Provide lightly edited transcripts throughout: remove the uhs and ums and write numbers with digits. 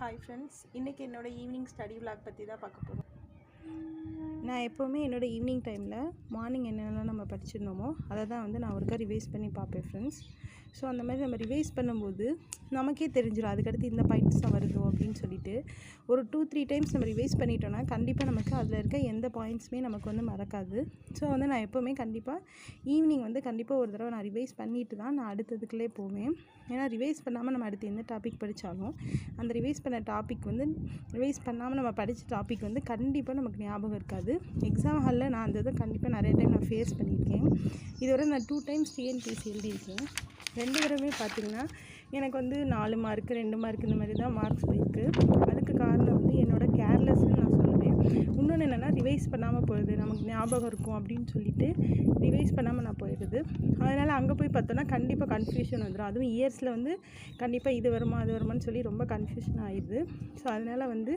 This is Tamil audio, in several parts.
ஹாய் ஃப்ரெண்ட்ஸ், இன்றைக்கி என்னோடய ஈவினிங் ஸ்டடி விளாக் பற்றி தான் பார்க்க போகிறோம். நான் எப்போவுமே என்னோடய ஈவினிங் டைமில் மார்னிங் என்னென்னலாம் நம்ம படிச்சிருந்தோமோ அதை தான் வந்து நான் ஒருக்கா ரிவைஸ் பண்ணி பார்ப்பேன் ஃப்ரெண்ட்ஸ். ஸோ அந்த மாதிரி நம்ம ரிவைஸ் பண்ணும்போது நமக்கே தெரிஞ்சிடும் அதுக்கடுத்து இந்த பாயிண்ட்ஸ் தான் வருதோ அப்படின்னு சொல்லிட்டு ஒரு 2-3 டைம்ஸ் நம்ம ரிவைஸ் பண்ணிட்டோன்னா கண்டிப்பாக நமக்கு அதில் இருக்க எந்த பாயிண்ட்ஸுமே நமக்கு வந்து மறக்காது. ஸோ வந்து நான் எப்போவுமே கண்டிப்பாக ஈவினிங் வந்து கண்டிப்பாக ஒரு தடவை நான் ரிவைஸ் பண்ணிட்டு தான் நான் அடுத்ததுக்குள்ளே போவேன். ஏன்னா ரிவைஸ் பண்ணாமல் நம்ம அடுத்து எந்த டாபிக் படித்தாலும் அந்த ரிவைஸ் பண்ண டாபிக் வந்து ரிவைஸ் பண்ணாமல் நம்ம படித்த டாபிக் வந்து கண்டிப்பாக நமக்கு ஞாபகம் இருக்காது. எக்ஸாம் ஹாலில் நான் அந்த இதை கண்டிப்பாக நிறைய டைம் நான் ஃபேஸ் பண்ணியிருக்கேன். இதுவரை நான் 2 டைம்ஸ் டிஎன்பிஎஸ்சி எழுதியிருக்கேன். 2 தடவை பார்த்திங்கன்னா எனக்கு வந்து 4 மார்க்கு 2 மார்க் இந்த மாதிரி தான் மார்க்ஸ் போயிருக்கு. அதுக்கு காரணம் வந்து என்னோடய கேர்லெஸ்ன்னு நான் சொல்லுவேன். இன்னொன்று என்னென்னா ரிவைஸ் பண்ணாமல் போயிடுது, நமக்கு ஞாபகம் இருக்கும் அப்படின்னு சொல்லிட்டு ரிவைஸ் பண்ணாமல் நான் போயிடுது. அதனால் அங்கே போய் பார்த்தோன்னா கண்டிப்பாக கன்ஃபியூஷன் வந்துடும். அதுவும் இயர்ஸில் வந்து கண்டிப்பாக இது வருமா அது வருமானு சொல்லி ரொம்ப கன்ஃபியூஷன் ஆகிடுது. ஸோ அதனால் வந்து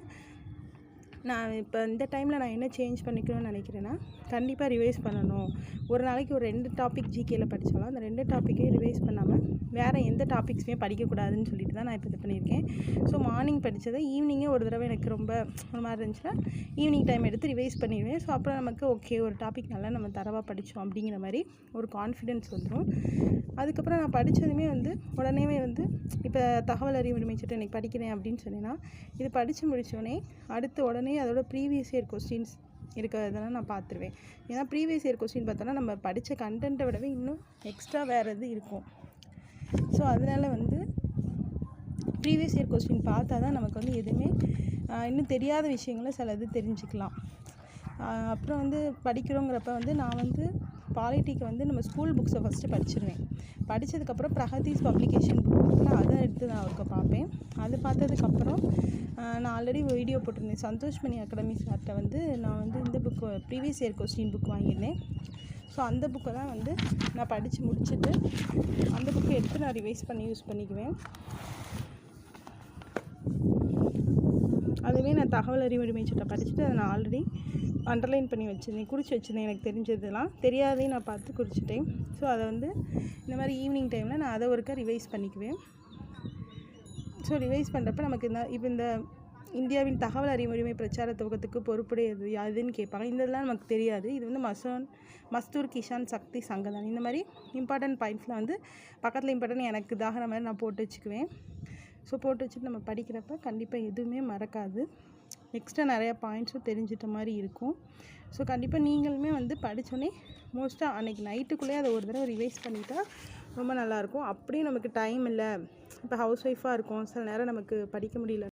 நான் இப்போ இந்த டைமில் நான் என்ன சேஞ்ச் பண்ணிக்கணும்னு நினைக்கிறேன்னா கண்டிப்பாக ரிவைஸ் பண்ணணும். ஒரு நாளைக்கு ஒரு 2 டாபிக் ஜிகேயில் படித்தாலும் அந்த 2 டாப்பிக்கையும் ரிவைஸ் பண்ணாமல் வேறு எந்த டாபிக்ஸுமே படிக்கக்கூடாதுன்னு சொல்லிட்டு தான் நான் இப்போ இது பண்ணியிருக்கேன். ஸோ மார்னிங் படித்ததை ஈவினிங்கே ஒரு தடவை எனக்கு ரொம்ப ஒரு மாதிரி இருந்துச்சுன்னா ஈவினிங் டைம் எடுத்து ரிவைஸ் பண்ணிடுவேன். ஸோ அப்புறம் நமக்கு ஓகே ஒரு டாபிக் நல்லா நம்ம தரவாக படித்தோம் அப்படிங்கிற மாதிரி ஒரு கான்ஃபிடென்ஸ் வந்துடும். அதுக்கப்புறம் நான் படித்ததுமே வந்து உடனே வந்து இப்போ தகவல் அறிவு உரிமை சட்டம் இன்றைக்கி படிக்கிறேன் அப்படின்னு சொன்னேன்னா இது படித்து முடித்தோடனே அடுத்து உடனே அதோட ப்ரீவியஸ் இயர் கொஸ்டின்ஸ் இருக்கிறதெல்லாம் நான் பார்த்துருவேன். ஏன்னா ப்ரீவியஸ் இயர் கொஸ்டின் பார்த்தோன்னா நம்ம படித்த கண்டென்ட்டை விடவே இன்னும் எக்ஸ்ட்ரா வேறு இது இருக்கும். ஸோ அதனால் வந்து ப்ரீவியஸ் இயர் கொஸ்டின் பார்த்தா தான் நமக்கு வந்து எதுவுமே இன்னும் தெரியாத விஷயங்களை சில இது தெரிஞ்சுக்கலாம். அப்புறம் வந்து படிக்கிறோங்கிறப்ப வந்து நான் வந்து பாலிட்டிக்கு வந்து நம்ம ஸ்கூல் புக்ஸை ஃபஸ்ட்டு படிச்சிடுவேன். படித்ததுக்கப்புறம் பிரகதீஸ் பப்ளிகேஷன் புக் அதை எடுத்து நான் அவருக்கு பார்ப்பேன். அது பார்த்ததுக்கப்புறம் நான் ஆல்ரெடி வீடியோ போட்டிருந்தேன். சந்தோஷ் மணி அகாடமி சார்கிட்ட வந்து நான் வந்து இந்த book previous year question book வாங்கியிருந்தேன். ஸோ அந்த புக்கை தான் வந்து நான் படித்து முடிச்சுட்டு அந்த புக்கை எடுத்து நான் ரிவைஸ் பண்ணி யூஸ் பண்ணிக்குவேன். அதுவே நான் தகவல் அறிவு உரிமை சட்டம் படிச்சுட்டு அதை நான் ஆல்ரெடி அண்டர்லைன் பண்ணி வச்சுருந்தேன், குறித்து வச்சுருந்தேன். எனக்கு தெரிஞ்சதெல்லாம் தெரியாதையும் நான் பார்த்து குறிச்சிட்டேன். ஸோ அதை வந்து இந்த மாதிரி ஈவினிங் டைமில் நான் அதை ஒருக்கா ரிவைஸ் பண்ணிக்குவேன். ஸோ ரிவைஸ் பண்ணுறப்ப நமக்கு இப்போ இந்த இந்தியாவின் தகவல் அறிவு உரிமை பிரச்சார துவக்கத்துக்கு பொறுப்புடையது யாருன்னு கேட்பாங்க. இதெல்லாம் நமக்கு தெரியாது. இது வந்து மஸ்தூர் கிஷான் சக்தி சங்கதான் இந்த மாதிரி இம்பார்ட்டன்ட் பாயிண்ட்ஸில் வந்து பக்கத்தில் இம்பார்ட்டன்ட் எனக்கு இதாகிற மாதிரி நான் போட்டு வச்சுக்குவேன். ஸோ போட்டு வச்சுட்டு நம்ம படிக்கிறப்ப கண்டிப்பாக எதுவுமே மறக்காது. எக்ஸ்ட்ரா நிறையா பாயிண்ட்ஸும் தெரிஞ்சிட்ட மாதிரி இருக்கும். ஸோ கண்டிப்பாக நீங்களுமே வந்து படித்தோன்னே மோஸ்ட்டாக அன்றைக்கி நைட்டுக்குள்ளேயே அதை ஒரு தடவை ரிவைஸ் பண்ணிட்டா ரொம்ப நல்லாயிருக்கும். அப்படியே நமக்கு டைம் இல்லை, இப்போ ஹவுஸ் ஒய்ஃபாக இருக்கும், சில நேரம் நமக்கு படிக்க முடியல